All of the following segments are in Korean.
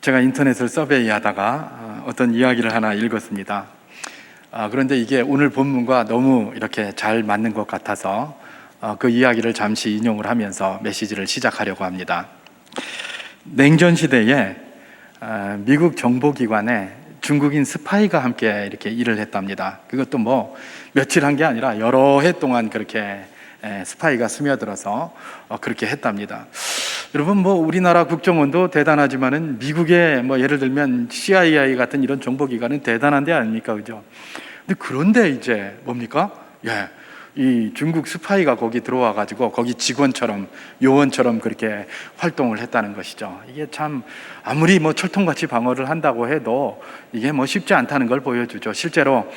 제가 인터넷을 서베이 하다가 어떤 이야기를 하나 읽었습니다. 그런데 이게 오늘 본문과 너무 이렇게 잘 맞는 것 같아서 그 이야기를 잠시 인용을 하면서 메시지를 시작하려고 합니다. 냉전 시대에 미국 정보기관에 중국인 스파이가 함께 이렇게 일을 했답니다. 그것도 뭐 며칠 한 게 아니라 여러 해 동안 그렇게 스파이가 스며들어서 그렇게 했답니다. 여러분, 뭐 우리나라 국정원도 대단하지만은 미국의 뭐 예를 들면 CIA 같은 이런 정보기관은 대단한 데 아닙니까, 그죠? 근데 그런데 이제 뭡니까? 이 중국 스파이가 거기 들어와 가지고 거기 직원처럼, 요원처럼 그렇게 활동을 했다는 것이죠. 이게 참 아무리 뭐 철통같이 방어를 한다고 해도 이게 뭐 쉽지 않다는 걸 보여주죠. 실제로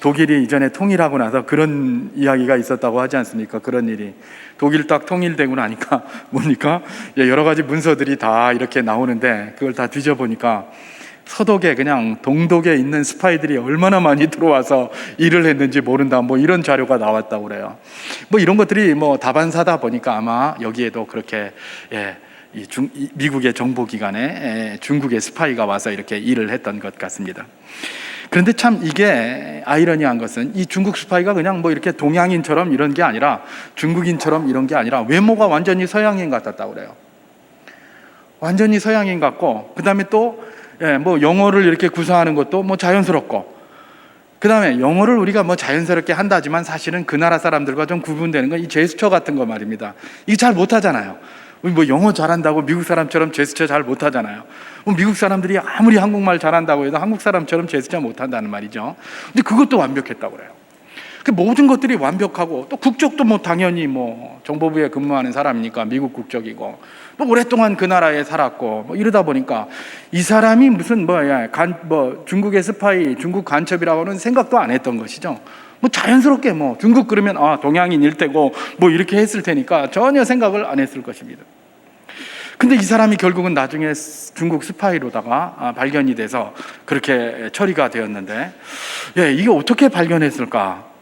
독일이 이전에 통일하고 나서 그런 이야기가 있었다고 하지 않습니까? 그런 일이 독일 딱 통일되고 나니까 뭡니까? 여러 가지 문서들이 다 이렇게 나오는데 그걸 다 뒤져보니까 서독에, 그냥 동독에 있는 스파이들이 얼마나 많이 들어와서 일을 했는지 모른다, 뭐 이런 자료가 나왔다고 그래요. 뭐 이런 것들이 뭐 다반사다 보니까 아마 여기에도 그렇게 미국의 정보기관에 중국의 스파이가 와서 이렇게 일을 했던 것 같습니다. 그런데 참 이게 아이러니한 것은 이 중국 스파이가 그냥 뭐 이렇게 동양인처럼 이런 게 아니라, 중국인처럼 이런 게 아니라 외모가 완전히 서양인 같았다고 그래요. 완전히 서양인 같고, 그 다음에 또 뭐 영어를 이렇게 구사하는 것도 뭐 자연스럽고, 그 다음에 영어를 우리가 뭐 자연스럽게 한다지만 사실은 그 나라 사람들과 좀 구분되는 건 이 제스처 같은 거 말입니다. 이게 잘 못하잖아요. 뭐 영어 잘한다고 미국 사람처럼 제스처 잘 못하잖아요. 미국 사람들이 아무리 한국말 잘한다고 해도 한국 사람처럼 제스처 못한다는 말이죠. 근데 그것도 완벽했다고 그래요. 그 모든 것들이 완벽하고, 또 국적도 뭐 당연히 뭐 정보부에 근무하는 사람이니까 미국 국적이고, 뭐 오랫동안 그 나라에 살았고, 뭐 이러다 보니까 이 사람이 무슨 중국의 스파이, 중국 간첩이라고는 생각도 안 했던 것이죠. 뭐 자연스럽게 뭐 중국 그러면 동양인일 테고 뭐 이렇게 했을 테니까 전혀 생각을 안 했을 것입니다. 근데 이 사람이 결국은 나중에 중국 스파이로다가 발견이 돼서 그렇게 처리가 되었는데, 이게 어떻게 발견했을까?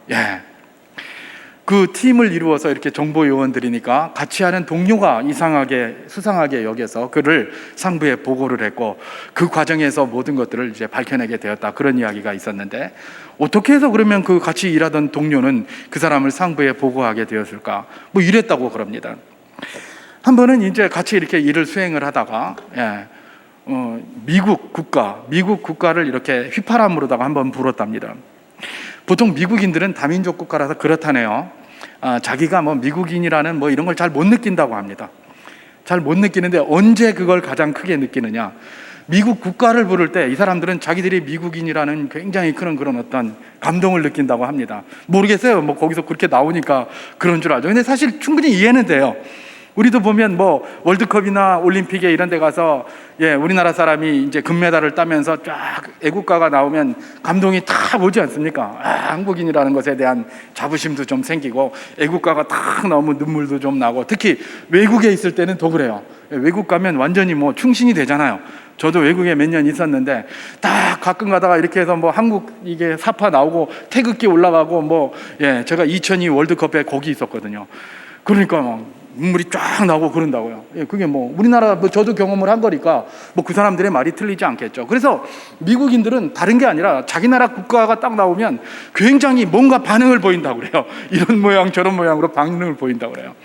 그 팀을 이루어서 이렇게 정보 요원들이니까 같이 하는 동료가 이상하게, 수상하게 여겨서 그를 상부에 보고를 했고, 그 과정에서 모든 것들을 이제 밝혀내게 되었다, 그런 이야기가 있었는데, 어떻게 해서 그러면 그 같이 일하던 동료는 그 사람을 상부에 보고하게 되었을까? 뭐 이랬다고 그럽니다. 한 번은 이제 같이 이렇게 일을 수행을 하다가 미국 국가를 이렇게 휘파람으로다가 한번 불었답니다. 보통 미국인들은 다민족 국가라서 그렇다네요. 자기가 뭐 미국인이라는 뭐 이런 걸 잘 못 느낀다고 합니다. 잘 못 느끼는데 언제 그걸 가장 크게 느끼느냐? 미국 국가를 부를 때 이 사람들은 자기들이 미국인이라는 굉장히 큰 그런 어떤 감동을 느낀다고 합니다. 모르겠어요. 뭐 거기서 그렇게 나오니까 그런 줄 알죠. 근데 사실 충분히 이해는 돼요. 우리도 보면 뭐 월드컵이나 올림픽에 이런 데 가서 우리나라 사람이 이제 금메달을 따면서 쫙 애국가가 나오면 감동이 다 오지 않습니까? 한국인이라는 것에 대한 자부심도 좀 생기고, 애국가가 딱 나오면 눈물도 좀 나고, 특히 외국에 있을 때는 더 그래요. 외국 가면 완전히 뭐 충신이 되잖아요. 저도 외국에 몇 년 있었는데 딱 가끔 가다가 이렇게 해서 뭐 한국 이게 사파 나오고 태극기 올라가고 제가 2002 월드컵에 거기 있었거든요. 그러니까 막 눈물이 쫙 나오고 그런다고요. 그게 뭐 우리나라 저도 경험을 한 거니까 뭐 그 사람들의 말이 틀리지 않겠죠. 그래서 미국인들은 다른 게 아니라 자기 나라 국가가 딱 나오면 굉장히 뭔가 반응을 보인다고 그래요. 이런 모양 저런 모양으로 반응을 보인다고 그래요.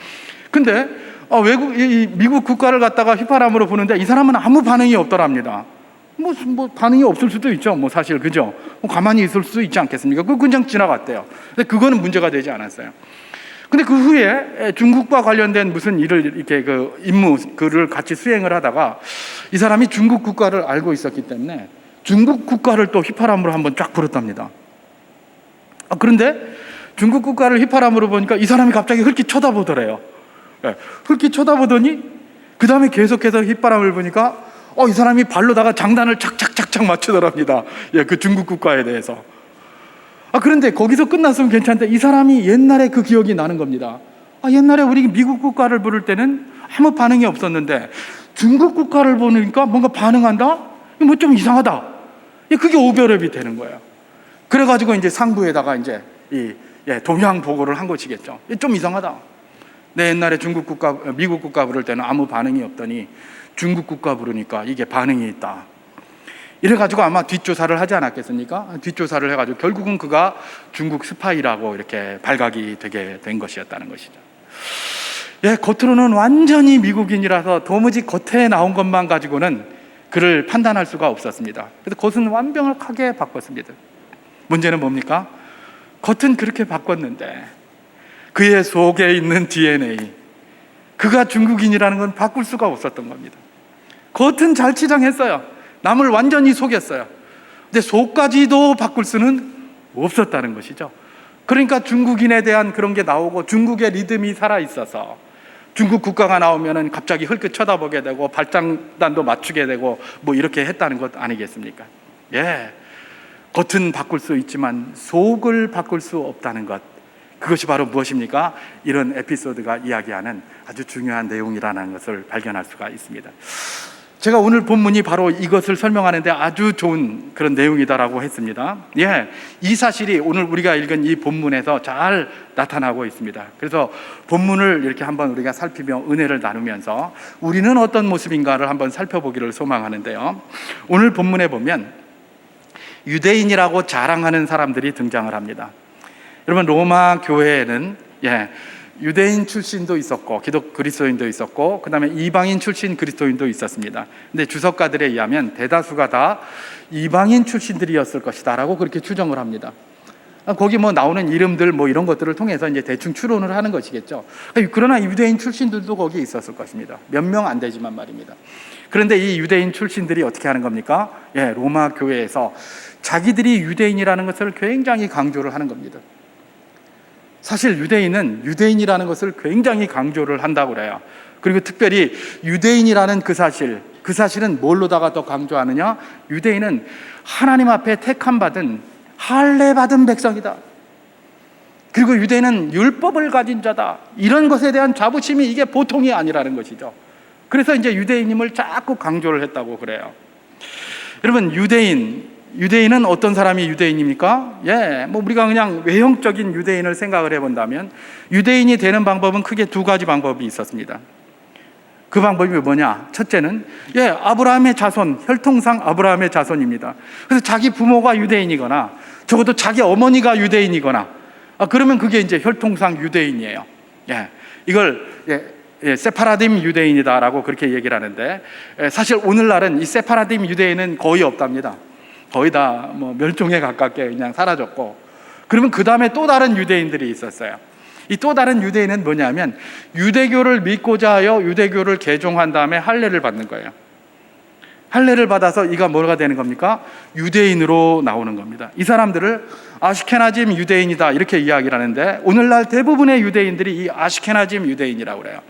근데 미국 국가를 갖다가 휘파람으로 부는데 이 사람은 아무 반응이 없더랍니다. 뭐 반응이 없을 수도 있죠. 뭐 사실, 그죠? 가만히 있을 수도 있지 않겠습니까? 그거 그냥 지나갔대요. 근데 그거는 문제가 되지 않았어요. 근데 그 후에 중국과 관련된 무슨 일을 이렇게 임무를 같이 수행을 하다가 이 사람이 중국 국가를 알고 있었기 때문에 중국 국가를 또 휘파람으로 한번 쫙 불었답니다. 그런데 중국 국가를 휘파람으로 보니까 이 사람이 갑자기 흘낏 쳐다보더래요. 흘낏 쳐다보더니 그 다음에 계속해서 휘파람을 보니까 이 사람이 발로다가 장단을 착착착착 맞추더랍니다. 그 중국 국가에 대해서. 그런데 거기서 끝났으면 괜찮은데 이 사람이 옛날에 그 기억이 나는 겁니다. 옛날에 우리 미국 국가를 부를 때는 아무 반응이 없었는데 중국 국가를 보니까 뭔가 반응한다? 뭐 좀 이상하다. 그게 오버랩이 되는 거예요. 그래가지고 이제 상부에다가 이제 동향 보고를 한 것이겠죠. 좀 이상하다. 내 옛날에 미국 국가 부를 때는 아무 반응이 없더니 중국 국가 부르니까 이게 반응이 있다. 이래가지고 아마 뒷조사를 하지 않았겠습니까? 뒷조사를 해가지고 결국은 그가 중국 스파이라고 이렇게 발각이 되게 된 것이었다는 것이죠. 예, 겉으로는 완전히 미국인이라서 도무지 겉에 나온 것만 가지고는 그를 판단할 수가 없었습니다. 그래서 겉은 완벽하게 바꿨습니다. 문제는 뭡니까? 겉은 그렇게 바꿨는데 그의 속에 있는 DNA, 그가 중국인이라는 건 바꿀 수가 없었던 겁니다. 겉은 잘 치장했어요. 남을 완전히 속였어요. 근데 속까지도 바꿀 수는 없었다는 것이죠. 그러니까 중국인에 대한 그런 게 나오고 중국의 리듬이 살아있어서 중국 국가가 나오면은 갑자기 흘끗 쳐다보게 되고 발장단도 맞추게 되고 뭐 이렇게 했다는 것 아니겠습니까? 예, 겉은 바꿀 수 있지만 속을 바꿀 수 없다는 것, 그것이 바로 무엇입니까? 이런 에피소드가 이야기하는 아주 중요한 내용이라는 것을 발견할 수가 있습니다. 제가 오늘 본문이 바로 이것을 설명하는데 아주 좋은 그런 내용이다라고 했습니다. 예, 이 사실이 오늘 우리가 읽은 이 본문에서 잘 나타나고 있습니다. 그래서 본문을 이렇게 한번 우리가 살피며 은혜를 나누면서 우리는 어떤 모습인가를 한번 살펴보기를 소망하는데요. 오늘 본문에 보면 유대인이라고 자랑하는 사람들이 등장을 합니다. 여러분, 로마 교회에는 유대인 출신도 있었고 그리스도인도 있었고 그 다음에 이방인 출신 그리스도인도 있었습니다. 근데 주석가들에 의하면 대다수가 다 이방인 출신들이었을 것이다 라고 그렇게 추정을 합니다. 거기 뭐 나오는 이름들 뭐 이런 것들을 통해서 이제 대충 추론을 하는 것이겠죠. 그러나 유대인 출신들도 거기 있었을 것입니다. 몇 명 안 되지만 말입니다. 그런데 이 유대인 출신들이 어떻게 하는 겁니까? 로마 교회에서 자기들이 유대인이라는 것을 굉장히 강조를 하는 겁니다. 사실 유대인은 유대인이라는 것을 굉장히 강조를 한다고 그래요. 그리고 특별히 유대인이라는 그 사실은 뭘로다가 더 강조하느냐? 유대인은 하나님 앞에 택함받은 할례받은 백성이다. 그리고 유대인은 율법을 가진 자다. 이런 것에 대한 자부심이 이게 보통이 아니라는 것이죠. 그래서 이제 유대인임을 자꾸 강조를 했다고 그래요. 여러분, 유대인은 어떤 사람이 유대인입니까? 뭐 우리가 그냥 외형적인 유대인을 생각을 해본다면 유대인이 되는 방법은 크게 두 가지 방법이 있었습니다. 그 방법이 뭐냐? 첫째는 아브라함의 자손, 혈통상 아브라함의 자손입니다. 그래서 자기 부모가 유대인이거나 적어도 자기 어머니가 유대인이거나 그러면 그게 이제 혈통상 유대인이에요. 이걸 세파라딤 유대인이다라고 그렇게 얘기를 하는데 사실 오늘날은 이 세파라딤 유대인은 거의 없답니다. 거의 다 뭐 멸종에 가깝게 그냥 사라졌고, 그러면 그 다음에 또 다른 유대인들이 있었어요. 이 또 다른 유대인은 뭐냐면 유대교를 믿고자 하여 유대교를 개종한 다음에 할례를 받는 거예요. 할례를 받아서 이가 뭐가 되는 겁니까? 유대인으로 나오는 겁니다. 이 사람들을 아시케나짐 유대인이다 이렇게 이야기를 하는데 오늘날 대부분의 유대인들이 이 아시케나짐 유대인이라고 그래요.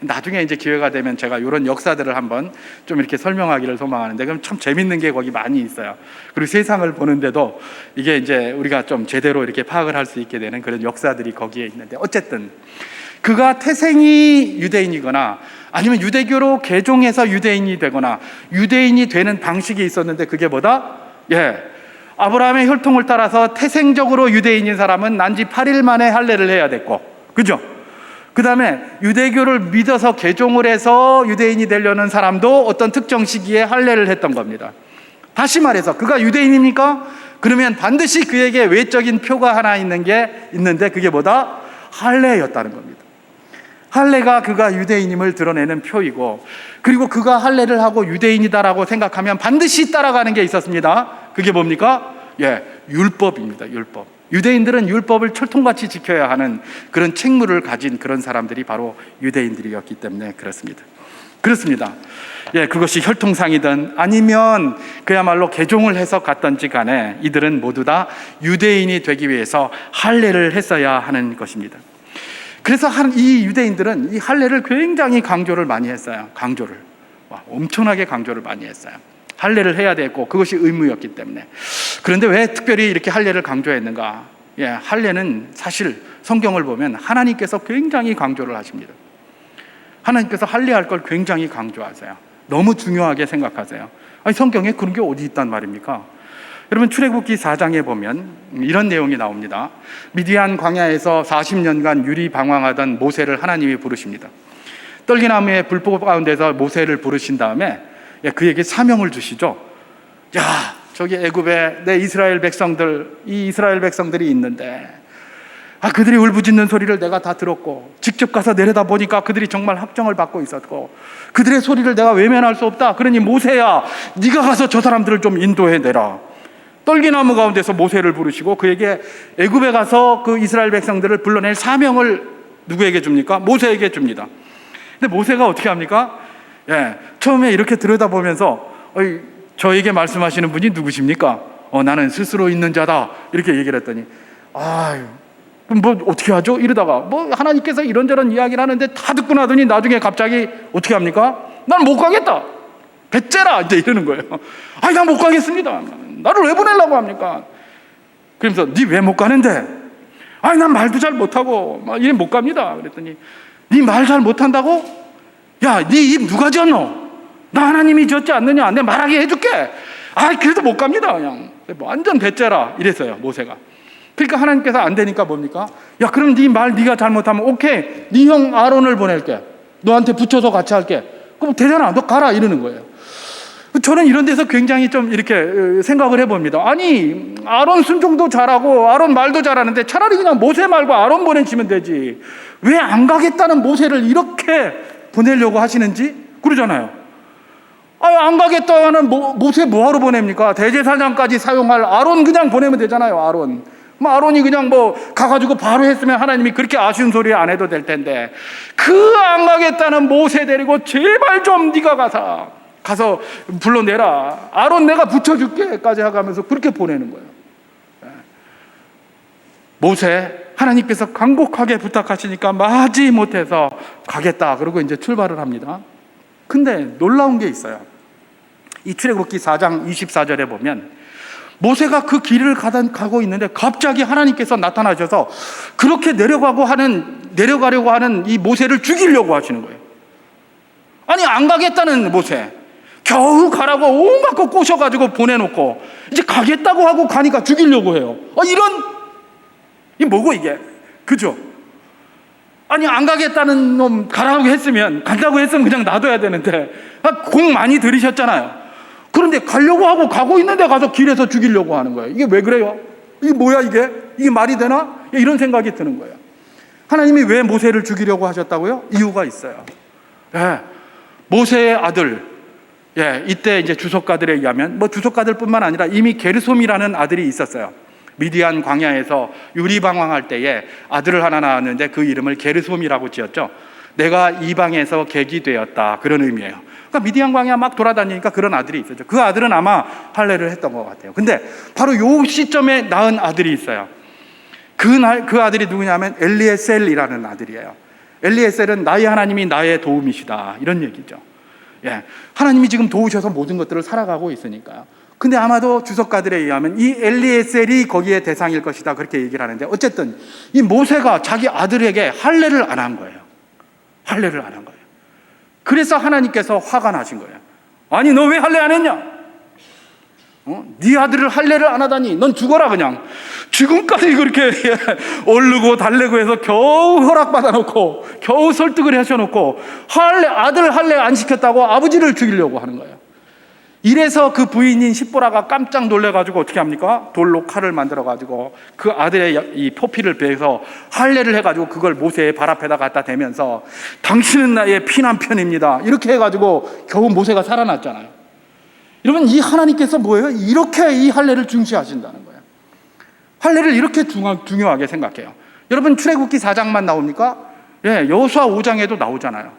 나중에 이제 기회가 되면 제가 이런 역사들을 한번 좀 이렇게 설명하기를 소망하는데, 그럼 참 재밌는 게 거기 많이 있어요. 그리고 세상을 보는데도 이게 이제 우리가 좀 제대로 이렇게 파악을 할 수 있게 되는 그런 역사들이 거기에 있는데, 어쨌든 그가 태생이 유대인이거나 아니면 유대교로 개종해서 유대인이 되거나 유대인이 되는 방식이 있었는데, 그게 뭐다? 아브라함의 혈통을 따라서 태생적으로 유대인인 사람은 난지 8일 만에 할례를 해야 됐고, 그죠? 그 다음에 유대교를 믿어서 개종을 해서 유대인이 되려는 사람도 어떤 특정 시기에 할례를 했던 겁니다. 다시 말해서 그가 유대인입니까? 그러면 반드시 그에게 외적인 표가 하나 있는데 그게 뭐다? 할례였다는 겁니다. 할례가 그가 유대인임을 드러내는 표이고, 그리고 그가 할례를 하고 유대인이다라고 생각하면 반드시 따라가는 게 있었습니다. 그게 뭡니까? 율법입니다. 율법. 유대인들은 율법을 철통같이 지켜야 하는 그런 책무를 가진 그런 사람들이 바로 유대인들이었기 때문에 그렇습니다. 그것이 혈통상이든 아니면 그야말로 개종을 해서 갔던지 간에 이들은 모두 다 유대인이 되기 위해서 할례를 했어야 하는 것입니다. 그래서 이 유대인들은 이 할례를 굉장히 강조를 많이 했어요. 엄청나게 강조를 많이 했어요. 할례를 해야 됐고 그것이 의무였기 때문에. 그런데 왜 특별히 이렇게 할례를 강조했는가? 할례는 사실 성경을 보면 하나님께서 굉장히 강조를 하십니다. 하나님께서 할례할 걸 굉장히 강조하세요. 너무 중요하게 생각하세요. 아니, 성경에 그런 게 어디 있단 말입니까? 여러분 출애굽기 4장에 보면 이런 내용이 나옵니다. 미디안 광야에서 40년간 유리방황하던 모세를 하나님이 부르십니다. 떨기나무의 불꽃 가운데서 모세를 부르신 다음에 그에게 사명을 주시죠. 야, 저기 애굽에 내 이스라엘 백성들, 이 이스라엘 백성들이 있는데 그들이 울부짖는 소리를 내가 다 들었고 직접 가서 내려다 보니까 그들이 정말 학정을 받고 있었고 그들의 소리를 내가 외면할 수 없다. 그러니 모세야, 네가 가서 저 사람들을 좀 인도해내라. 떨기나무 가운데서 모세를 부르시고 그에게 애굽에 가서 그 이스라엘 백성들을 불러낼 사명을 누구에게 줍니까? 모세에게 줍니다. 근데 모세가 어떻게 합니까? 처음에 이렇게 들여다보면서 저에게 말씀하시는 분이 누구십니까? 나는 스스로 있는 자다. 이렇게 얘기를 했더니 그럼 뭐 어떻게 하죠? 이러다가 뭐 하나님께서 이런저런 이야기를 하는데 다 듣고 나더니 나중에 갑자기 어떻게 합니까? 난 못 가겠다. 배째라 이제 이러는 거예요. 난 못 가겠습니다. 나를 왜 보내려고 합니까? 그러면서 니 왜 못 가는데? 난 말도 잘 못하고 이래 못 갑니다. 그랬더니 니 말 잘 못한다고? 야, 니 입 누가 지었노? 나 하나님이 지었지 않느냐? 내가 말하게 해줄게. 그래도 못 갑니다. 그냥 완전 배째라 이랬어요, 모세가. 그러니까 하나님께서 안 되니까 뭡니까? 야, 그럼 네 말 네가 잘못하면 오케이, 네 형 아론을 보낼게. 너한테 붙여서 같이 할게. 그럼 되잖아, 너 가라 이러는 거예요. 저는 이런 데서 굉장히 좀 이렇게 생각을 해봅니다. 아니, 아론 순종도 잘하고 아론 말도 잘하는데 차라리 그냥 모세 말고 아론 보내시면 되지. 왜 안 가겠다는 모세를 이렇게 보내려고 하시는지 그러잖아요. 안 가겠다는 모세 뭐하러 보냅니까? 대제사장까지 사용할 아론 그냥 보내면 되잖아요. 아론이 그냥 가가지고 바로 했으면 하나님이 그렇게 아쉬운 소리 안 해도 될 텐데 안 가겠다는 모세 데리고 제발 좀 네가 가서 불러내라. 아론 내가 붙여줄게까지 하면서 그렇게 보내는 거예요. 모세 하나님께서 간곡하게 부탁하시니까 마지 못해서 가겠다. 그러고 이제 출발을 합니다. 근데 놀라운 게 있어요. 이 출애굽기 4장 24절에 보면 모세가 그 길을 가고 있는데 갑자기 하나님께서 나타나셔서 그렇게 내려가려고 하는 이 모세를 죽이려고 하시는 거예요. 안 가겠다는 모세, 겨우 가라고 온갖 거 꼬셔가지고 보내놓고 이제 가겠다고 하고 가니까 죽이려고 해요. 이 뭐고 이게? 그죠? 안 가겠다는 놈 간다고 했으면 그냥 놔둬야 되는데 공 많이 들이셨잖아요. 그런데 가려고 하고 가고 있는데 가서 길에서 죽이려고 하는 거예요. 이게 왜 그래요? 이게 뭐야 이게? 이게 말이 되나? 이런 생각이 드는 거예요. 하나님이 왜 모세를 죽이려고 하셨다고요? 이유가 있어요. 모세의 아들, 이때 이제 주석가들에 의하면 주석가들뿐만 아니라 이미 게르솜이라는 아들이 있었어요. 미디안 광야에서 유리방황할 때에 아들을 하나 낳았는데 그 이름을 게르솜이라고 지었죠. 내가 이방에서 객이 되었다, 그런 의미예요. 그러니까 미디안 광야 막 돌아다니니까 그런 아들이 있었죠. 그 아들은 아마 할례를 했던 것 같아요. 근데 바로 요 시점에 낳은 아들이 있어요. 그 아들이 누구냐면 엘리에셀이라는 아들이에요. 엘리에셀은 나의 하나님이 나의 도움이시다, 이런 얘기죠. 하나님이 지금 도우셔서 모든 것들을 살아가고 있으니까요. 근데 아마도 주석가들에 의하면 이 엘리에셀이 거기에 대상일 것이다, 그렇게 얘기를 하는데 어쨌든 이 모세가 자기 아들에게 할례를 안 한 거예요. 할례를 안 한 거예요. 그래서 하나님께서 화가 나신 거예요. 너 왜 할례 안 했냐? 네 아들을 할례를 안 하다니 넌 죽어라. 그냥 지금까지 그렇게 오르고 달래고 해서 겨우 허락받아 놓고 겨우 설득을 하셔놓고 아들 할례 안 시켰다고 아버지를 죽이려고 하는 거예요. 이래서 그 부인인 십보라가 깜짝 놀래가지고 어떻게 합니까? 돌로 칼을 만들어가지고 그 아들의 이 포피를 베서 할례를 해가지고 그걸 모세의 발 앞에다 갖다 대면서 당신은 나의 피난편입니다, 이렇게 해가지고 겨우 모세가 살아났잖아요. 여러분, 이 하나님께서 뭐예요? 이렇게 이 할례를 중시하신다는 거예요. 할례를 이렇게 중요하게 생각해요. 여러분, 출애굽기 4장만 나옵니까? 여호수아 5장에도 나오잖아요.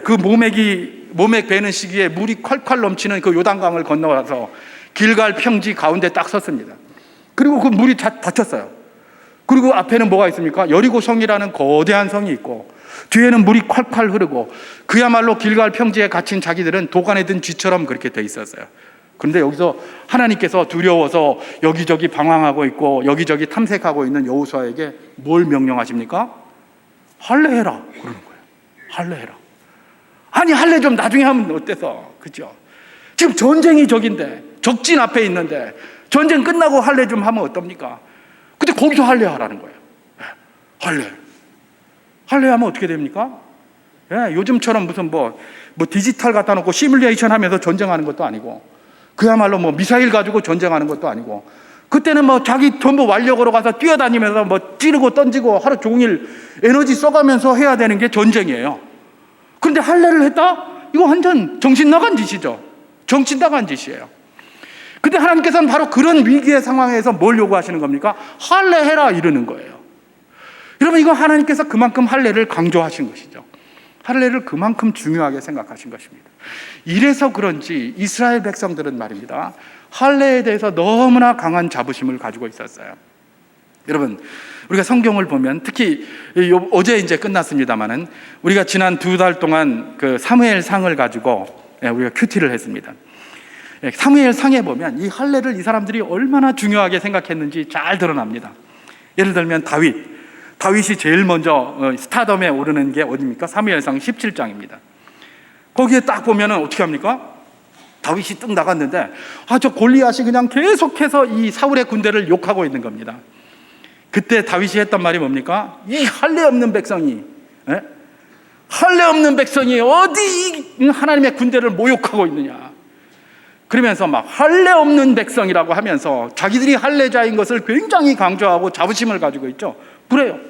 그 모맥 베는 시기에 물이 콸콸 넘치는 그 요단강을 건너와서 길갈 평지 가운데 딱 섰습니다. 그리고 그 물이 닫혔어요. 그리고 앞에는 뭐가 있습니까? 여리고 성이라는 거대한 성이 있고 뒤에는 물이 콸콸 흐르고 그야말로 길갈 평지에 갇힌 자기들은 도간에 든 쥐처럼 그렇게 돼 있었어요. 그런데 여기서 하나님께서 두려워서 여기저기 방황하고 있고 여기저기 탐색하고 있는 여호수아에게 뭘 명령하십니까? 할례해라, 그러는 거예요. 할례해라. 할례 좀 나중에 하면 어때서? 그죠? 지금 전쟁이 적인데, 적진 앞에 있는데 전쟁 끝나고 할례 좀 하면 어떻습니까? 근데 거기서 할례 하라는 거예요. 할례 하면 어떻게 됩니까? 요즘처럼 무슨 뭐 디지털 갖다 놓고 시뮬레이션 하면서 전쟁하는 것도 아니고, 그야말로 뭐 미사일 가지고 전쟁하는 것도 아니고, 그때는 뭐 자기 전부 완력으로 가서 뛰어다니면서 뭐 찌르고 던지고 하루 종일 에너지 써가면서 해야 되는 게 전쟁이에요. 그런데 할례를 했다? 이거 완전 정신 나간 짓이죠. 정신 나간 짓이에요. 근데 하나님께서는 바로 그런 위기의 상황에서 뭘 요구하시는 겁니까? 할례해라 이러는 거예요. 여러분, 이거 하나님께서 그만큼 할례를 강조하신 것이죠. 할례를 그만큼 중요하게 생각하신 것입니다. 이래서 그런지 이스라엘 백성들은 말입니다, 할례에 대해서 너무나 강한 자부심을 가지고 있었어요. 여러분, 우리가 성경을 보면 특히 어제 이제 끝났습니다만은 우리가 지난 2달 동안 그 사무엘상을 가지고 우리가 큐티를 했습니다. 사무엘상에 보면 이 할례를 이 사람들이 얼마나 중요하게 생각했는지 잘 드러납니다. 예를 들면 다윗이 제일 먼저 스타덤에 오르는 게 어디입니까? 사무엘상 17장입니다. 거기에 딱 보면은 어떻게 합니까? 다윗이 뚝 나갔는데 저 골리앗이 그냥 계속해서 이 사울의 군대를 욕하고 있는 겁니다. 그때 다윗이 했던 말이 뭡니까? 이 할례 없는 백성이, 할례 없는 백성이 어디 하나님의 군대를 모욕하고 있느냐. 그러면서 막 할례 없는 백성이라고 하면서 자기들이 할례자인 것을 굉장히 강조하고 자부심을 가지고 있죠. 그래요.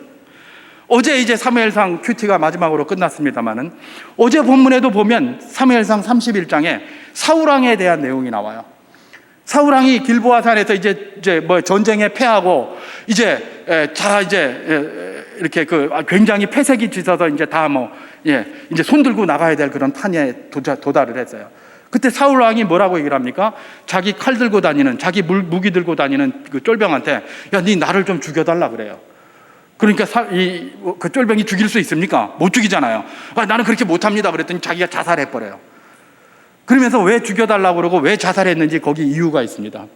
어제 이제 사무엘상 큐티가 마지막으로 끝났습니다만은 어제 본문에도 보면 사무엘상 31장에 사울왕에 대한 내용이 나와요. 사울왕이 길보아산에서 이제 뭐 전쟁에 패하고 이제 이렇게 굉장히 패색이 짙어서 이제 이제 손 들고 나가야 될 그런 판에 도달을 했어요. 그때 사울왕이 뭐라고 얘기를 합니까? 자기 칼 들고 다니는, 자기 무기 들고 다니는 그 쫄병한테, 야, 네 나를 좀 죽여달라 그래요. 그러니까 그 쫄병이 죽일 수 있습니까? 못 죽이잖아요. 나는 그렇게 못합니다 그랬더니 자기가 자살해버려요. 그러면서 왜 죽여달라고 그러고 왜 자살했는지 거기 이유가 있습니다.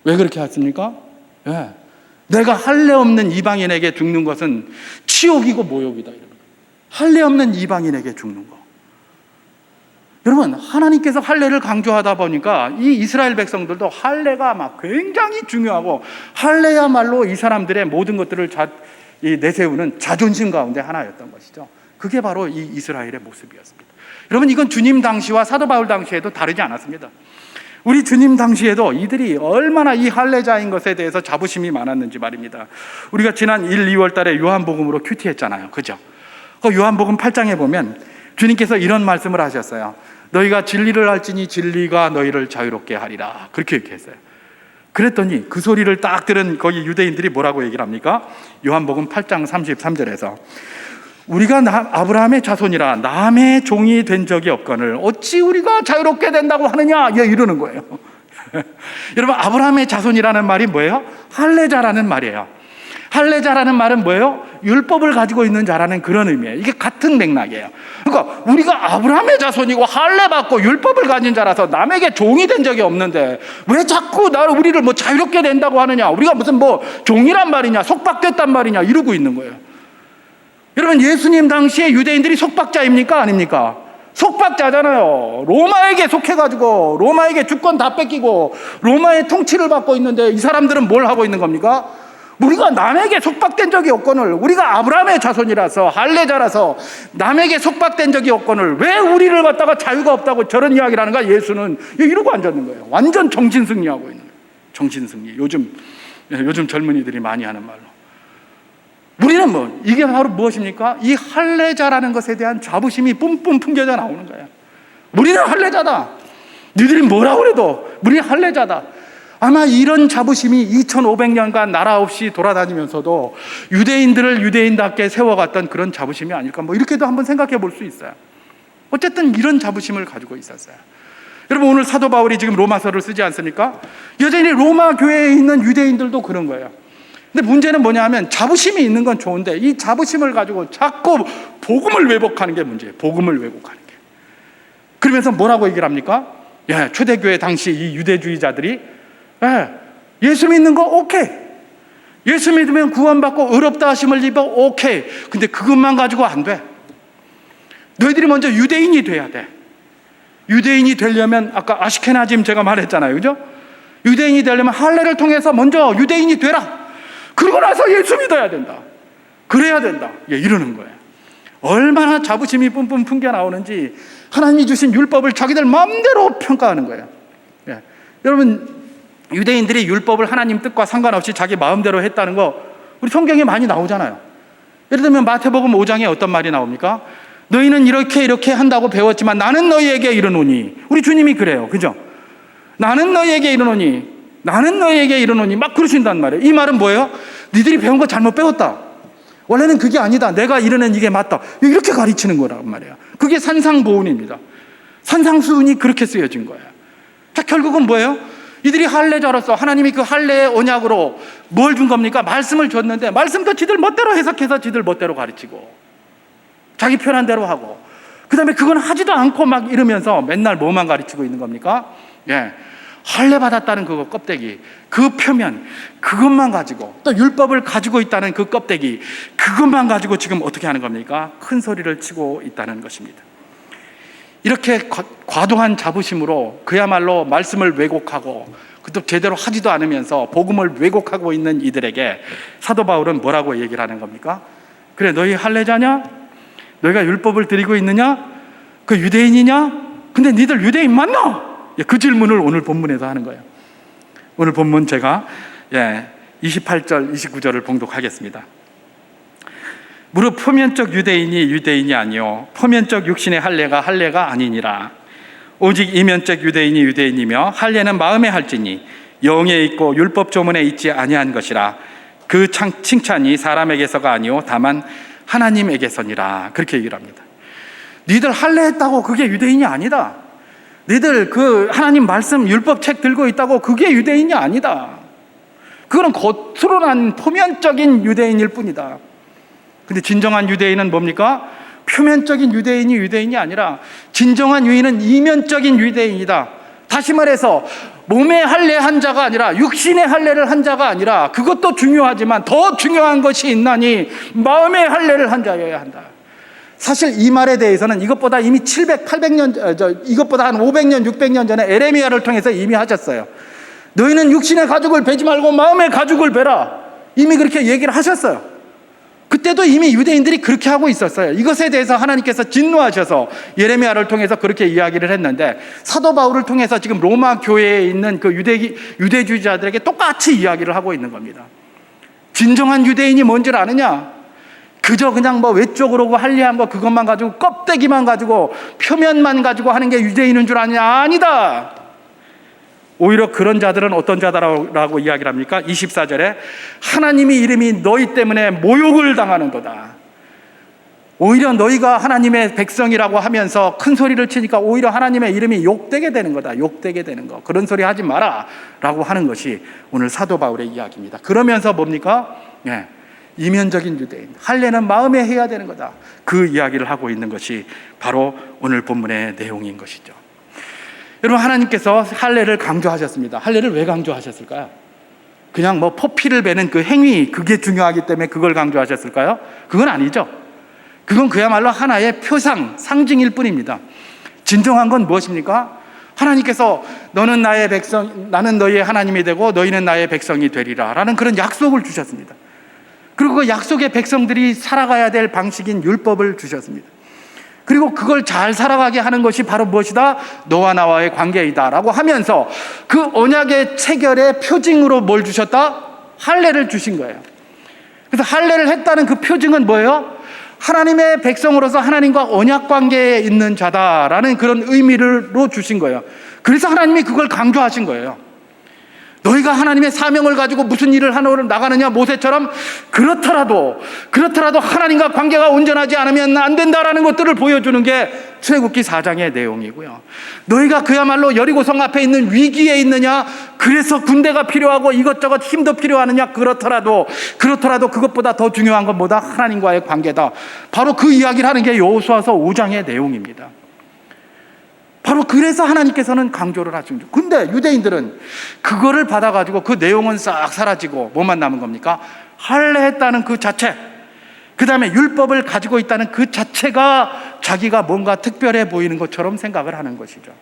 왜 그렇게 했습니까? 내가 할례 없는 이방인에게 죽는 것은 치욕이고 모욕이다. 할례 없는 이방인에게 죽는 거. 여러분, 하나님께서 할례를 강조하다 보니까 이 이스라엘 백성들도 할례가 막 굉장히 중요하고, 할례야말로 이 사람들의 모든 것들을 내세우는 자존심 가운데 하나였던 것이죠. 그게 바로 이 이스라엘의 모습이었습니다. 여러분, 이건 주님 당시와 사도 바울 당시에도 다르지 않았습니다. 우리 주님 당시에도 이들이 얼마나 이 할례자인 것에 대해서 자부심이 많았는지 말입니다. 우리가 지난 1, 2월 달에 요한복음으로 큐티했잖아요. 그죠? 그 요한복음 8장에 보면 주님께서 이런 말씀을 하셨어요. 너희가 진리를 알지니 진리가 너희를 자유롭게 하리라. 그렇게 얘기했어요. 그랬더니 그 소리를 딱 들은 거기 유대인들이 뭐라고 얘기를 합니까? 요한복음 8장 33절에서 우리가 아브라함의 자손이라 남의 종이 된 적이 없거늘 어찌 우리가 자유롭게 된다고 하느냐, 이러는 거예요. 여러분, 아브라함의 자손이라는 말이 뭐예요? 할례자라는 말이에요. 할례자라는 말은 뭐예요? 율법을 가지고 있는 자라는 그런 의미예요. 이게 같은 맥락이에요. 그러니까 우리가 아브라함의 자손이고 할례받고 율법을 가진 자라서 남에게 종이 된 적이 없는데 왜 자꾸 우리를 뭐 자유롭게 된다고 하느냐, 우리가 무슨 뭐 종이란 말이냐, 속박됐단 말이냐 이러고 있는 거예요. 여러분, 예수님 당시에 유대인들이 속박자입니까? 아닙니까? 속박자잖아요. 로마에게 속해가지고 로마에게 주권 다 뺏기고 로마의 통치를 받고 있는데 이 사람들은 뭘 하고 있는 겁니까? 우리가 남에게 속박된 적이 없거늘, 우리가 아브라함의 자손이라서 할례자라서 남에게 속박된 적이 없거늘 왜 우리를 갖다가 자유가 없다고 저런 이야기를 하는가? 예수는 이러고 앉았는 거예요. 완전 정신승리하고 있는 거예요. 정신승리. 요즘 젊은이들이 많이 하는 말로. 우리는 이게 바로 무엇입니까? 이 할례자라는 것에 대한 자부심이 뿜뿜 풍겨져 나오는 거예요. 우리는 할례자다. 너희들이 뭐라고 그래도 우리는 할례자다. 아마 이런 자부심이 2500년간 나라 없이 돌아다니면서도 유대인들을 유대인답게 세워갔던 그런 자부심이 아닐까, 이렇게도 한번 생각해 볼 수 있어요. 어쨌든 이런 자부심을 가지고 있었어요. 여러분, 오늘 사도 바울이 지금 로마서를 쓰지 않습니까? 여전히 로마 교회에 있는 유대인들도 그런 거예요. 근데 문제는 뭐냐 하면 자부심이 있는 건 좋은데 이 자부심을 가지고 자꾸 복음을 왜곡하는 게 문제예요. 복음을 왜곡하는 게. 그러면서 뭐라고 얘기를 합니까? 초대교회 당시 이 유대주의자들이 예수 믿는 거 오케이, 예수 믿으면 구원받고 의롭다 하심을 입어 오케이. 근데 그것만 가지고 안 돼. 너희들이 먼저 유대인이 돼야 돼. 유대인이 되려면 아까 아시케나짐 제가 말했잖아요. 그죠? 유대인이 되려면 할례를 통해서 먼저 유대인이 되라. 그러고 나서 예수 믿어야 된다. 그래야 된다. 예, 이러는 거예요. 얼마나 자부심이 뿜뿜 풍겨 나오는지 하나님이 주신 율법을 자기들 마음대로 평가하는 거예요. 예. 여러분, 유대인들이 율법을 하나님 뜻과 상관없이 자기 마음대로 했다는 거 우리 성경에 많이 나오잖아요. 예를 들면 마태복음 5장에 어떤 말이 나옵니까? 너희는 이렇게 한다고 배웠지만 나는 너희에게 이르노니. 우리 주님이 그래요. 그죠? 나는 너희에게 이르노니 막 그러신단 말이에요. 이 말은 뭐예요? 니들이 배운 거 잘못 배웠다. 원래는 그게 아니다. 내가 이르는 이게 맞다. 이렇게 가르치는 거란 말이에요. 그게 산상보훈입니다. 산상수훈이 그렇게 쓰여진 거예요. 자, 결국은 뭐예요? 이들이 할례자로서 하나님이 그 할례의 언약으로 뭘 준 겁니까? 말씀을 줬는데 말씀도 지들 멋대로 해석해서 지들 멋대로 가르치고 자기 편한 대로 하고, 그 다음에 그건 하지도 않고 막 이러면서 맨날 뭐만 가르치고 있는 겁니까? 예, 할례 받았다는 그거 껍데기, 그 표면, 그것만 가지고, 또 율법을 가지고 있다는 그 껍데기, 그것만 가지고 지금 어떻게 하는 겁니까? 큰 소리를 치고 있다는 것입니다. 이렇게 과도한 자부심으로 그야말로 말씀을 왜곡하고 그것도 제대로 하지도 않으면서 복음을 왜곡하고 있는 이들에게 사도 바울은 뭐라고 얘기를 하는 겁니까? 그래, 너희 할례자냐? 너희가 율법을 드리고 있느냐? 그 유대인이냐? 근데 니들 유대인 맞나? 그 질문을 오늘 본문에서 하는 거예요. 오늘 본문 제가 28절 29절을 봉독하겠습니다. 무릇 표면적 유대인이 아니요 표면적 육신의 할례가 아니니라. 오직 이면적 유대인이 유대인이며 할례는 마음에 할지니 영에 있고 율법 조문에 있지 아니한 것이라. 그 칭찬이 사람에게서가 아니요 다만 하나님에게서니라. 그렇게 얘기를 합니다. 니들 할례했다고 그게 유대인이 아니다. 니들 그 하나님 말씀 율법 책 들고 있다고 그게 유대인이 아니다. 그거는 겉으로 난 표면적인 유대인일 뿐이다. 근데 진정한 유대인은 뭡니까? 표면적인 유대인이 아니라 진정한 유대인은 이면적인 유대인이다. 다시 말해서 몸의 할례한 자가 아니라 육신의 할례를 한 자가 아니라, 그것도 중요하지만 더 중요한 것이 있나니 마음의 할례를 한 자여야 한다. 사실 이 말에 대해서는 이것보다 이미 800년, 이것보다 한 500년, 600년 전에 에레미야를 통해서 이미 하셨어요. 너희는 육신의 가죽을 베지 말고 마음의 가죽을 베라. 이미 그렇게 얘기를 하셨어요. 그때도 이미 유대인들이 그렇게 하고 있었어요. 이것에 대해서 하나님께서 진노하셔서 예레미야를 통해서 그렇게 이야기를 했는데, 사도 바울을 통해서 지금 로마 교회에 있는 그 유대주의자들에게 똑같이 이야기를 하고 있는 겁니다. 진정한 유대인이 뭔지를 아느냐? 그저 그냥 뭐 외적으로 할례한 거 그것만 가지고 껍데기만 가지고 표면만 가지고 하는 게 유대인인 줄 아냐? 아니다. 오히려 그런 자들은 어떤 자다라고 이야기를 합니까? 24절에 하나님의 이름이 너희 때문에 모욕을 당하는도다. 오히려 너희가 하나님의 백성이라고 하면서 큰 소리를 치니까 오히려 하나님의 이름이 욕되게 되는 거다. 욕되게 되는 거. 그런 소리 하지 마라 라고 하는 것이 오늘 사도 바울의 이야기입니다. 그러면서 뭡니까? 이면적인 유대인, 할례는 마음에 해야 되는 거다. 그 이야기를 하고 있는 것이 바로 오늘 본문의 내용인 것이죠. 여러분, 하나님께서 할례를 강조하셨습니다. 할례를 왜 강조하셨을까요? 그냥 뭐 포피를 베는 그 행위, 그게 중요하기 때문에 그걸 강조하셨을까요? 그건 아니죠. 그건 그야말로 하나의 표상, 상징일 뿐입니다. 진정한 건 무엇입니까? 하나님께서 너는 나의 백성, 나는 너희의 하나님이 되고 너희는 나의 백성이 되리라 라는 그런 약속을 주셨습니다. 그리고 그 약속의 백성들이 살아가야 될 방식인 율법을 주셨습니다. 그리고 그걸 잘 살아가게 하는 것이 바로 무엇이다? 너와 나와의 관계이다 라고 하면서 그 언약의 체결의 표징으로 뭘 주셨다? 할례를 주신 거예요. 그래서 할례를 했다는 그 표징은 뭐예요? 하나님의 백성으로서 하나님과 언약 관계에 있는 자다라는 그런 의미로 주신 거예요. 그래서 하나님이 그걸 강조하신 거예요. 너희가 하나님의 사명을 가지고 무슨 일을 하러 나가느냐, 모세처럼 그렇더라도 하나님과 관계가 온전하지 않으면 안 된다라는 것들을 보여주는 게 출애굽기 4장의 내용이고요. 너희가 그야말로 여리고성 앞에 있는 위기에 있느냐, 그래서 군대가 필요하고 이것저것 힘도 필요하느냐, 그렇더라도 그것보다 더 중요한 건 뭐다? 하나님과의 관계다. 바로 그 이야기를 하는 게 여호수아서 5장의 내용입니다. 바로 그래서 하나님께서는 강조를 하십니다. 근데 유대인들은 그거를 받아가지고 그 내용은 싹 사라지고 뭐만 남은 겁니까? 할례했다는 그 자체, 그 다음에 율법을 가지고 있다는 그 자체가 자기가 뭔가 특별해 보이는 것처럼 생각을 하는 것이죠.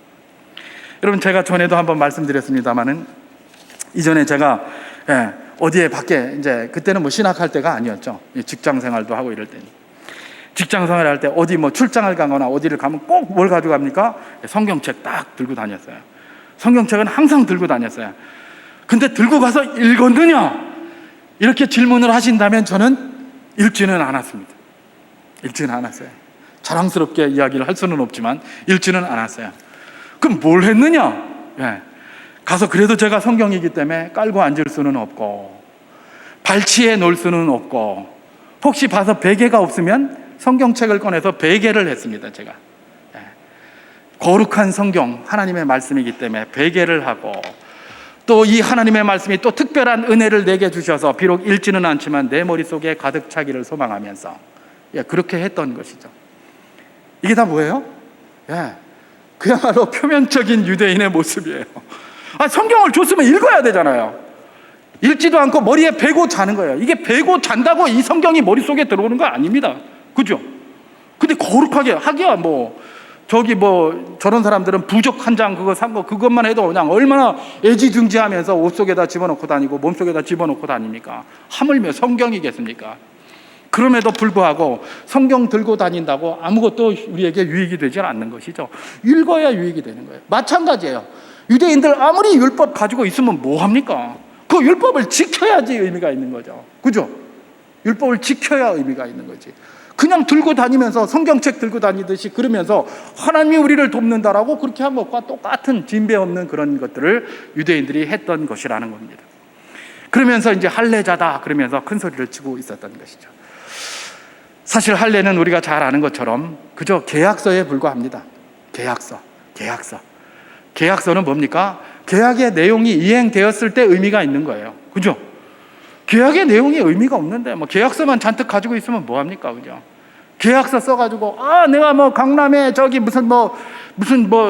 여러분, 제가 전에도 한번 말씀드렸습니다마는 이전에 제가 어디에 밖에 이제 그때는 뭐 신학할 때가 아니었죠. 직장 생활도 하고 이럴 때는. 직장 생활할 때 어디 뭐 출장을 가거나 어디를 가면 꼭 뭘 가지고 갑니까? 성경책 딱 들고 다녔어요. 성경책은 항상 들고 다녔어요. 근데 들고 가서 읽었느냐? 이렇게 질문을 하신다면 저는 읽지는 않았습니다. 읽지는 않았어요. 자랑스럽게 이야기를 할 수는 없지만 읽지는 않았어요. 그럼 뭘 했느냐? 가서 그래도 제가 성경이기 때문에 깔고 앉을 수는 없고 발치해 놓을 수는 없고 혹시 봐서 베개가 없으면 성경책을 꺼내서 베개를 했습니다. 제가 거룩한 성경 하나님의 말씀이기 때문에 베개를 하고 또 이 하나님의 말씀이 또 특별한 은혜를 내게 주셔서 비록 읽지는 않지만 내 머릿속에 가득 차기를 소망하면서 그렇게 했던 것이죠. 이게 다 뭐예요? 그야말로 표면적인 유대인의 모습이에요. 성경을 줬으면 읽어야 되잖아요. 읽지도 않고 머리에 베고 자는 거예요. 이게 베고 잔다고 이 성경이 머릿속에 들어오는 거 아닙니다. 그죠? 근데 거룩하게 하기야 저런 사람들은 부적 한 장 그거 산 거 그것만 해도 그냥 얼마나 애지중지하면서 옷 속에다 집어넣고 다니고 몸 속에다 집어넣고 다닙니까? 하물며 성경이겠습니까? 그럼에도 불구하고 성경 들고 다닌다고 아무것도 우리에게 유익이 되지 않는 것이죠. 읽어야 유익이 되는 거예요. 마찬가지예요. 유대인들 아무리 율법 가지고 있으면 뭐합니까? 그 율법을 지켜야지 의미가 있는 거죠. 그죠? 율법을 지켜야 의미가 있는 거지. 그냥 들고 다니면서 성경책 들고 다니듯이 그러면서 하나님이 우리를 돕는다라고 그렇게 한 것과 똑같은 진배 없는 그런 것들을 유대인들이 했던 것이라는 겁니다. 그러면서 이제 할례자다 그러면서 큰 소리를 치고 있었던 것이죠. 사실 할례는 우리가 잘 아는 것처럼 그저 계약서에 불과합니다. 계약서는 뭡니까? 계약의 내용이 이행되었을 때 의미가 있는 거예요. 그죠? 계약의 내용이 의미가 없는데 계약서만 잔뜩 가지고 있으면 뭐합니까? 그죠? 계약서 써가지고 내가 강남에 저기 무슨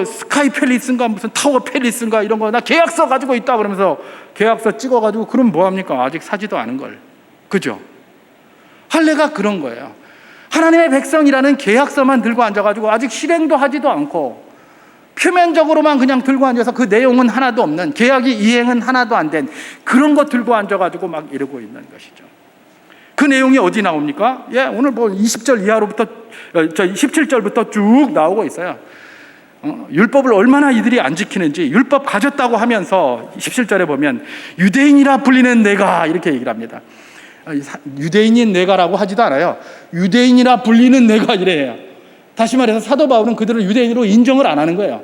스카이 팰리스인가 무슨 타워 팰리스인가 이런 거 나 계약서 가지고 있다 그러면서 계약서 찍어가지고 그럼 뭐합니까? 아직 사지도 않은 걸. 그죠? 할례가 그런 거예요. 하나님의 백성이라는 계약서만 들고 앉아가지고 아직 실행도 하지도 않고 표면적으로만 그냥 들고 앉아서 그 내용은 하나도 없는, 계약이 이행은 하나도 안 된 그런 거 들고 앉아가지고 막 이러고 있는 것이죠. 그 내용이 어디 나옵니까? 오늘 20절 이하로부터 17절부터 쭉 나오고 있어요. 율법을 얼마나 이들이 안 지키는지. 율법 가졌다고 하면서 17절에 보면 유대인이라 불리는 내가 이렇게 얘기를 합니다. 유대인인 내가라고 하지도 않아요. 유대인이라 불리는 내가 이래요. 다시 말해서 사도 바울은 그들을 유대인으로 인정을 안 하는 거예요.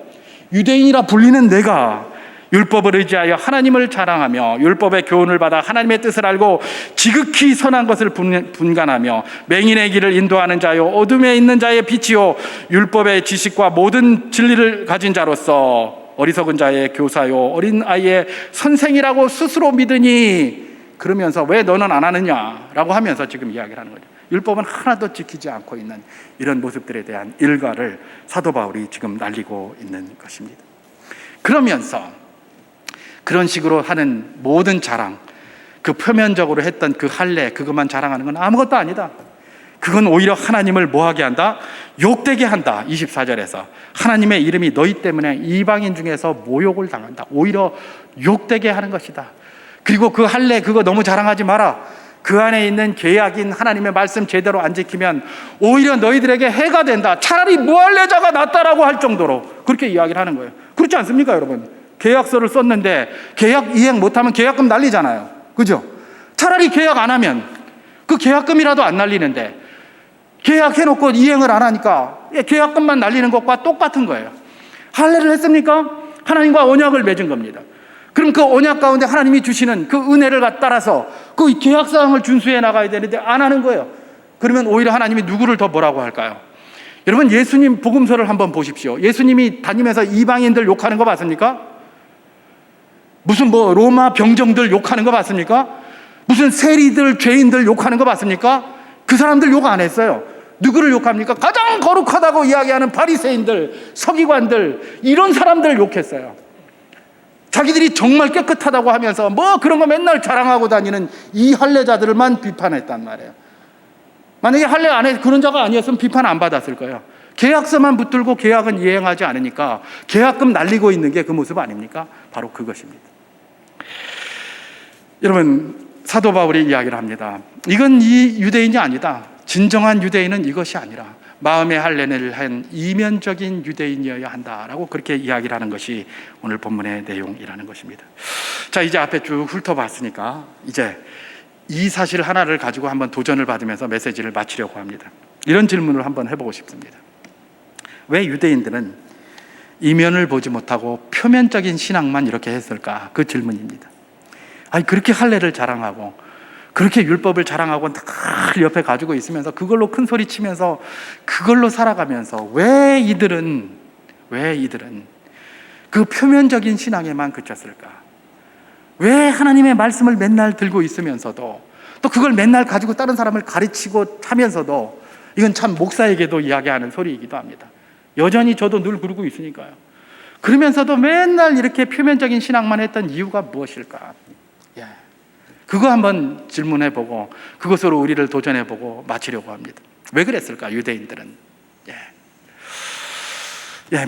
유대인이라 불리는 내가 율법을 의지하여 하나님을 자랑하며 율법의 교훈을 받아 하나님의 뜻을 알고 지극히 선한 것을 분간하며 맹인의 길을 인도하는 자요 어둠에 있는 자의 빛이요 율법의 지식과 모든 진리를 가진 자로서 어리석은 자의 교사요 어린 아이의 선생이라고 스스로 믿으니 그러면서 왜 너는 안 하느냐라고 하면서 지금 이야기를 하는 거죠. 율법은 하나도 지키지 않고 있는 이런 모습들에 대한 일가를 사도 바울이 지금 날리고 있는 것입니다. 그러면서 그런 식으로 하는 모든 자랑, 그 표면적으로 했던 그 할례 그것만 자랑하는 건 아무것도 아니다. 그건 오히려 하나님을 뭐하게 한다? 욕되게 한다. 24절에서 하나님의 이름이 너희 때문에 이방인 중에서 모욕을 당한다. 오히려 욕되게 하는 것이다. 그리고 그 할례 그거 너무 자랑하지 마라. 그 안에 있는 계약인 하나님의 말씀 제대로 안 지키면 오히려 너희들에게 해가 된다. 차라리 무할례자가 낫다라고 할 정도로 그렇게 이야기를 하는 거예요. 그렇지 않습니까, 여러분? 계약서를 썼는데 계약 이행 못하면 계약금 날리잖아요. 그죠? 차라리 계약 안 하면 그 계약금이라도 안 날리는데 계약해놓고 이행을 안 하니까 계약금만 날리는 것과 똑같은 거예요. 할례를 했습니까? 하나님과 언약을 맺은 겁니다. 그럼 그 언약 가운데 하나님이 주시는 그 은혜를 따라서 그 계약사항을 준수해 나가야 되는데 안 하는 거예요. 그러면 오히려 하나님이 누구를 더 뭐라고 할까요? 여러분 예수님 복음서를 한번 보십시오. 예수님이 다니면서 이방인들 욕하는 거 봤습니까? 무슨 로마 병정들 욕하는 거 봤습니까? 무슨 세리들 죄인들 욕하는 거 봤습니까? 그 사람들 욕 안 했어요. 누구를 욕합니까? 가장 거룩하다고 이야기하는 바리새인들, 서기관들 이런 사람들을 욕했어요. 자기들이 정말 깨끗하다고 하면서 그런 거 맨날 자랑하고 다니는 이 할례자들만 비판했단 말이에요. 만약에 할례 안 해 그런 자가 아니었으면 비판 안 받았을 거예요. 계약서만 붙들고 계약은 이행하지 않으니까 계약금 날리고 있는 게 그 모습 아닙니까? 바로 그것입니다. 여러분, 사도 바울이 이야기를 합니다. 이건 이 유대인이 아니다. 진정한 유대인은 이것이 아니라 마음의 할례를 한 이면적인 유대인이어야 한다라고 그렇게 이야기를 하는 것이 오늘 본문의 내용이라는 것입니다. 자, 이제 앞에 쭉 훑어봤으니까 이제 이 사실 하나를 가지고 한번 도전을 받으면서 메시지를 마치려고 합니다. 이런 질문을 한번 해보고 싶습니다. 왜 유대인들은 이면을 보지 못하고 표면적인 신앙만 이렇게 했을까? 그 질문입니다. 아니, 그렇게 할례를 자랑하고 그렇게 율법을 자랑하고 늘 옆에 가지고 있으면서 그걸로 큰 소리 치면서 그걸로 살아가면서 왜 이들은 그 표면적인 신앙에만 그쳤을까? 왜 하나님의 말씀을 맨날 들고 있으면서도 또 그걸 맨날 가지고 다른 사람을 가르치고 하면서도, 이건 참 목사에게도 이야기하는 소리이기도 합니다. 여전히 저도 늘 그러고 있으니까요. 그러면서도 맨날 이렇게 표면적인 신앙만 했던 이유가 무엇일까? 그거 한번 질문해보고 그것으로 우리를 도전해보고 마치려고 합니다. 왜 그랬을까, 유대인들은?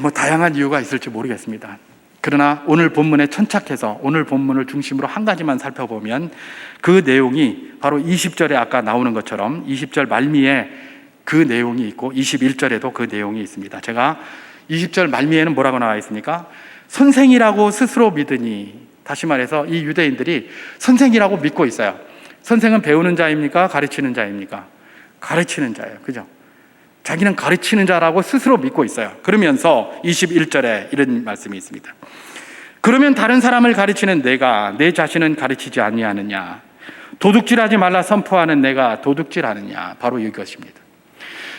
뭐 다양한 이유가 있을지 모르겠습니다. 그러나 오늘 본문에 천착해서 오늘 본문을 중심으로 한 가지만 살펴보면 그 내용이 바로 20절에 아까 나오는 것처럼 20절 말미에 그 내용이 있고 21절에도 그 내용이 있습니다. 제가 20절 말미에는 뭐라고 나와 있습니까? 선생이라고 스스로 믿으니, 다시 말해서 이 유대인들이 선생이라고 믿고 있어요. 선생은 배우는 자입니까? 가르치는 자입니까? 가르치는 자예요. 그죠? 자기는 가르치는 자라고 스스로 믿고 있어요. 그러면서 21절에 이런 말씀이 있습니다. 그러면 다른 사람을 가르치는 내가 내 자신은 가르치지 아니하느냐? 도둑질하지 말라 선포하는 내가 도둑질하느냐? 바로 이것입니다.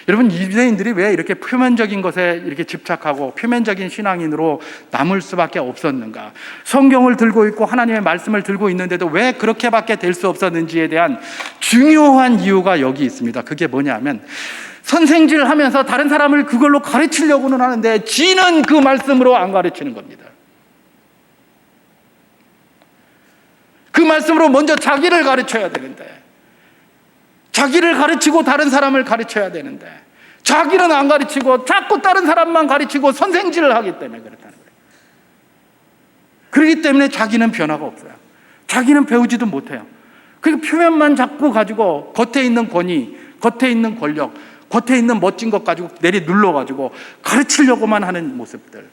여러분, 유대인들이 왜 이렇게 표면적인 것에 이렇게 집착하고 표면적인 신앙인으로 남을 수밖에 없었는가? 성경을 들고 있고 하나님의 말씀을 들고 있는데도 왜 그렇게밖에 될 수 없었는지에 대한 중요한 이유가 여기 있습니다. 그게 뭐냐면, 선생질 하면서 다른 사람을 그걸로 가르치려고는 하는데 지는 그 말씀으로 안 가르치는 겁니다. 그 말씀으로 먼저 자기를 가르쳐야 되는데, 자기를 가르치고 다른 사람을 가르쳐야 되는데 자기는 안 가르치고 자꾸 다른 사람만 가르치고 선생질을 하기 때문에 그렇다는 거예요. 그렇기 때문에 자기는 변화가 없어요. 자기는 배우지도 못해요. 그러니까 표면만 자꾸 가지고 겉에 있는 권위, 겉에 있는 권력, 겉에 있는 멋진 것 가지고 내리 눌러가지고 가르치려고만 하는 모습들,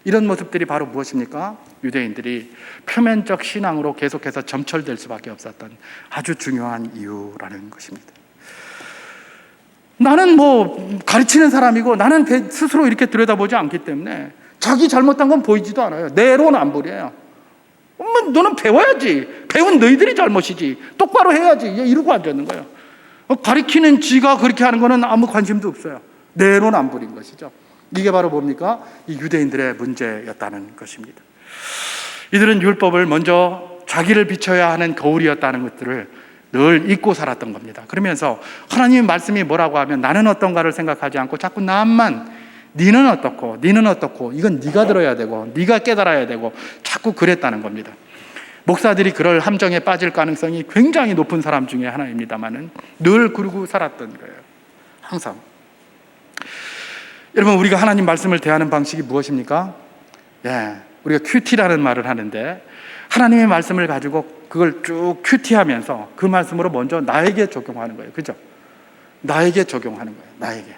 이런 모습들이 바로 무엇입니까? 유대인들이 표면적 신앙으로 계속해서 점철될 수밖에 없었던 아주 중요한 이유라는 것입니다. 나는 뭐 가르치는 사람이고 나는 스스로 이렇게 들여다보지 않기 때문에 자기 잘못한 건 보이지도 않아요. 내로는 안 보여요. 너는 배워야지. 배운 너희들이 잘못이지. 똑바로 해야지. 이러고 앉았는 거예요. 가르치는 지가 그렇게 하는 거는 아무 관심도 없어요. 내로는 안 부린 것이죠. 이게 바로 뭡니까? 이 유대인들의 문제였다는 것입니다. 이들은 율법을 먼저 자기를 비춰야 하는 거울이었다는 것들을 늘 잊고 살았던 겁니다. 그러면서 하나님의 말씀이 뭐라고 하면 나는 어떤가를 생각하지 않고 자꾸 나만 니는 어떻고 니는 어떻고 이건 네가 들어야 되고 네가 깨달아야 되고 자꾸 그랬다는 겁니다. 목사들이 그럴 함정에 빠질 가능성이 굉장히 높은 사람 중에 하나입니다만은 늘 그러고 살았던 거예요. 항상. 여러분, 우리가 하나님 말씀을 대하는 방식이 무엇입니까? 우리가 큐티라는 말을 하는데 하나님의 말씀을 가지고 그걸 쭉 큐티하면서 그 말씀으로 먼저 나에게 적용하는 거예요. 그죠? 나에게 적용하는 거예요. 나에게.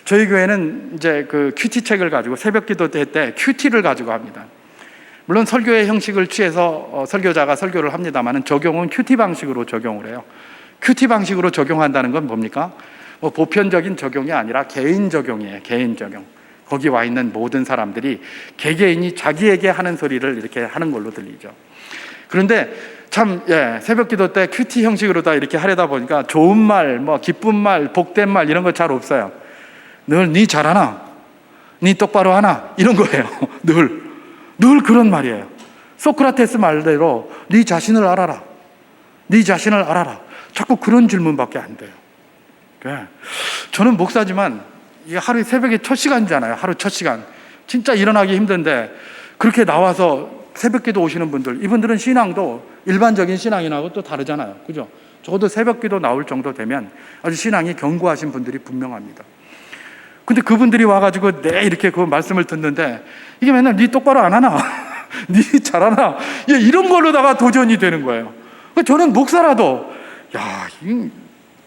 저희 교회는 이제 그 큐티 책을 가지고 새벽 기도 때 큐티를 가지고 합니다. 물론 설교의 형식을 취해서 설교자가 설교를 합니다만 적용은 큐티 방식으로 적용을 해요. 큐티 방식으로 적용한다는 건 뭡니까? 보편적인 적용이 아니라 개인 적용이에요. 개인 적용. 거기 와 있는 모든 사람들이 개개인이 자기에게 하는 소리를 이렇게 하는 걸로 들리죠. 그런데 참 새벽 기도 때 큐티 형식으로 다 이렇게 하려다 보니까 좋은 말, 기쁜 말, 복된 말 이런 거 잘 없어요. 늘 니 잘하나? 니 똑바로 하나? 이런 거예요. 늘 그런 말이에요. 소크라테스 말대로 니 자신을 알아라. 니 자신을 알아라. 자꾸 그런 질문밖에 안 돼요. 저는 목사지만 이게 하루 새벽에 첫 시간이잖아요. 하루 첫 시간. 진짜 일어나기 힘든데 그렇게 나와서 새벽기도 오시는 분들, 이분들은 신앙도 일반적인 신앙인하고 또 다르잖아요. 그죠? 적어도 새벽기도 나올 정도 되면 아주 신앙이 견고하신 분들이 분명합니다. 근데 그분들이 와가지고 이렇게 그 말씀을 듣는데 이게 맨날 니 똑바로 안 하나? 니 잘하나? 이런 걸로다가 도전이 되는 거예요. 저는 목사라도 야,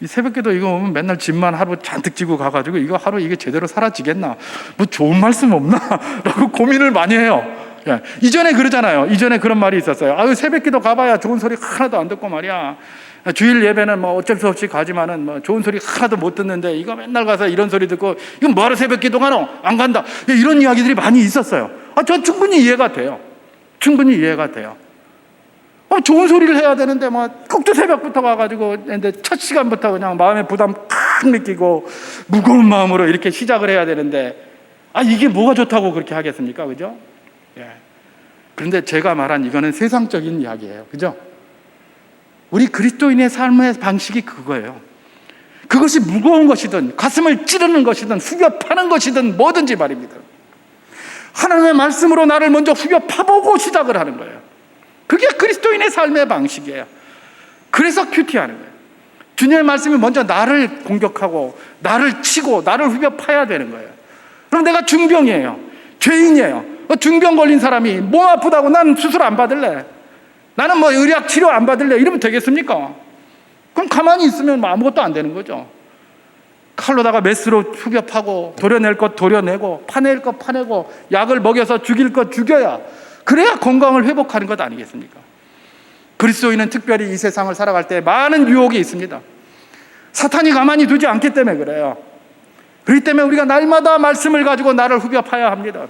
이 새벽기도 이거 오면 맨날 짐만 하루 잔뜩 지고 가가지고 이거 하루 이게 제대로 사라지겠나? 뭐 좋은 말씀 없나? 라고 고민을 많이 해요. 예. 이전에 그러잖아요. 이전에 그런 말이 있었어요. 아유, 새벽기도 가봐야 좋은 소리 하나도 안 듣고 말이야. 주일 예배는 뭐 어쩔 수 없이 가지만은 뭐 좋은 소리 하나도 못 듣는데 이거 맨날 가서 이런 소리 듣고 이건 뭐하러 새벽기도 가노? 안 간다. 이런 이야기들이 많이 있었어요. 전 충분히 이해가 돼요. 충분히 이해가 돼요. 좋은 소리를 해야 되는데 꼭두 새벽부터 가가지고 근데 첫 시간부터 그냥 마음의 부담 팍 느끼고 무거운 마음으로 이렇게 시작을 해야 되는데 이게 뭐가 좋다고 그렇게 하겠습니까? 그죠? 예. 그런데 제가 말한 이거는 세상적인 이야기예요. 그죠? 우리 그리스도인의 삶의 방식이 그거예요. 그것이 무거운 것이든 가슴을 찌르는 것이든 후벼 파는 것이든 뭐든지 말입니다. 하나님의 말씀으로 나를 먼저 후벼 파보고 시작을 하는 거예요. 그게 그리스도인의 삶의 방식이에요. 그래서 큐티하는 거예요. 주님의 말씀이 먼저 나를 공격하고 나를 치고 나를 후벼 파야 되는 거예요. 그럼 내가 중병이에요. 죄인이에요. 중병 걸린 사람이 몸 아프다고 나는 수술 안 받을래. 나는 의학 치료 안 받을래. 이러면 되겠습니까? 그럼 가만히 있으면 아무것도 안 되는 거죠. 칼로다가 메스로 후벼 파고 도려낼 것 도려내고 파낼 것 파내고 약을 먹여서 죽일 것 죽여야 그래야 건강을 회복하는 것 아니겠습니까? 그리스도인은 특별히 이 세상을 살아갈 때 많은 유혹이 있습니다. 사탄이 가만히 두지 않기 때문에 그래요. 그렇기 때문에 우리가 날마다 말씀을 가지고 나를 후벼 파야 합니다.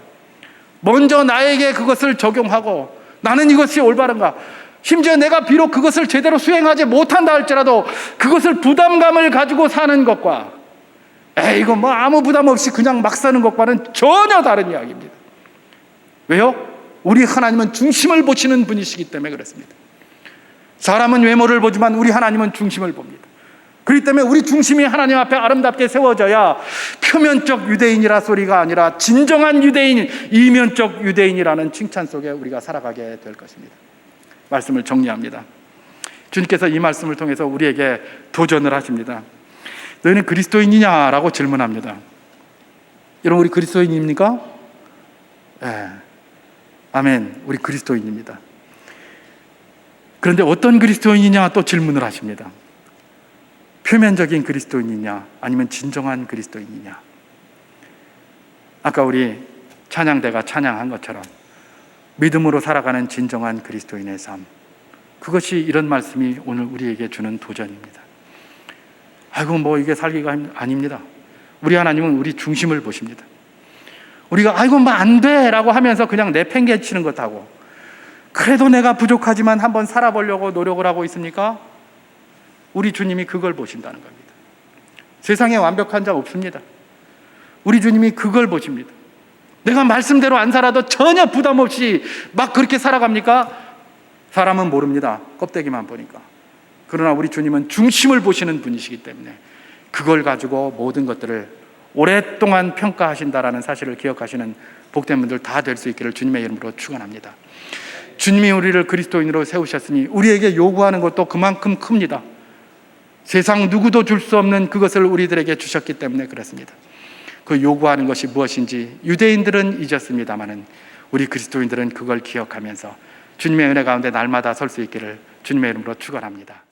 먼저 나에게 그것을 적용하고 나는 이것이 올바른가? 심지어 내가 비록 그것을 제대로 수행하지 못한다 할지라도 그것을 부담감을 가지고 사는 것과 이거 아무 부담 없이 그냥 막 사는 것과는 전혀 다른 이야기입니다. 왜요? 우리 하나님은 중심을 보시는 분이시기 때문에 그렇습니다. 사람은 외모를 보지만 우리 하나님은 중심을 봅니다. 그렇기 때문에 우리 중심이 하나님 앞에 아름답게 세워져야 표면적 유대인이라 소리가 아니라 진정한 유대인, 이면적 유대인이라는 칭찬 속에 우리가 살아가게 될 것입니다. 말씀을 정리합니다. 주님께서 이 말씀을 통해서 우리에게 도전을 하십니다. 너희는 그리스도인이냐라고 질문합니다. 여러분, 우리 그리스도인입니까? 네. 아멘. 우리 그리스도인입니다. 그런데 어떤 그리스도인이냐 또 질문을 하십니다. 표면적인 그리스도인이냐 아니면 진정한 그리스도인이냐. 아까 우리 찬양대가 찬양한 것처럼 믿음으로 살아가는 진정한 그리스도인의 삶, 그것이 이런 말씀이 오늘 우리에게 주는 도전입니다. 이게 살기가 아닙니다. 우리 하나님은 우리 중심을 보십니다. 우리가 안 돼라고 하면서 그냥 내팽개치는 것하고 그래도 내가 부족하지만 한번 살아보려고 노력을 하고 있습니까? 우리 주님이 그걸 보신다는 겁니다. 세상에 완벽한 자 없습니다. 우리 주님이 그걸 보십니다. 내가 말씀대로 안 살아도 전혀 부담 없이 막 그렇게 살아갑니까? 사람은 모릅니다. 껍데기만 보니까. 그러나 우리 주님은 중심을 보시는 분이시기 때문에 그걸 가지고 모든 것들을 오랫동안 평가하신다라는 사실을 기억하시는 복된 분들 다 될 수 있기를 주님의 이름으로 축원합니다. 주님이 우리를 그리스도인으로 세우셨으니 우리에게 요구하는 것도 그만큼 큽니다. 세상 누구도 줄 수 없는 그것을 우리들에게 주셨기 때문에 그렇습니다. 그 요구하는 것이 무엇인지 유대인들은 잊었습니다마는 우리 그리스도인들은 그걸 기억하면서 주님의 은혜 가운데 날마다 설 수 있기를 주님의 이름으로 축원합니다.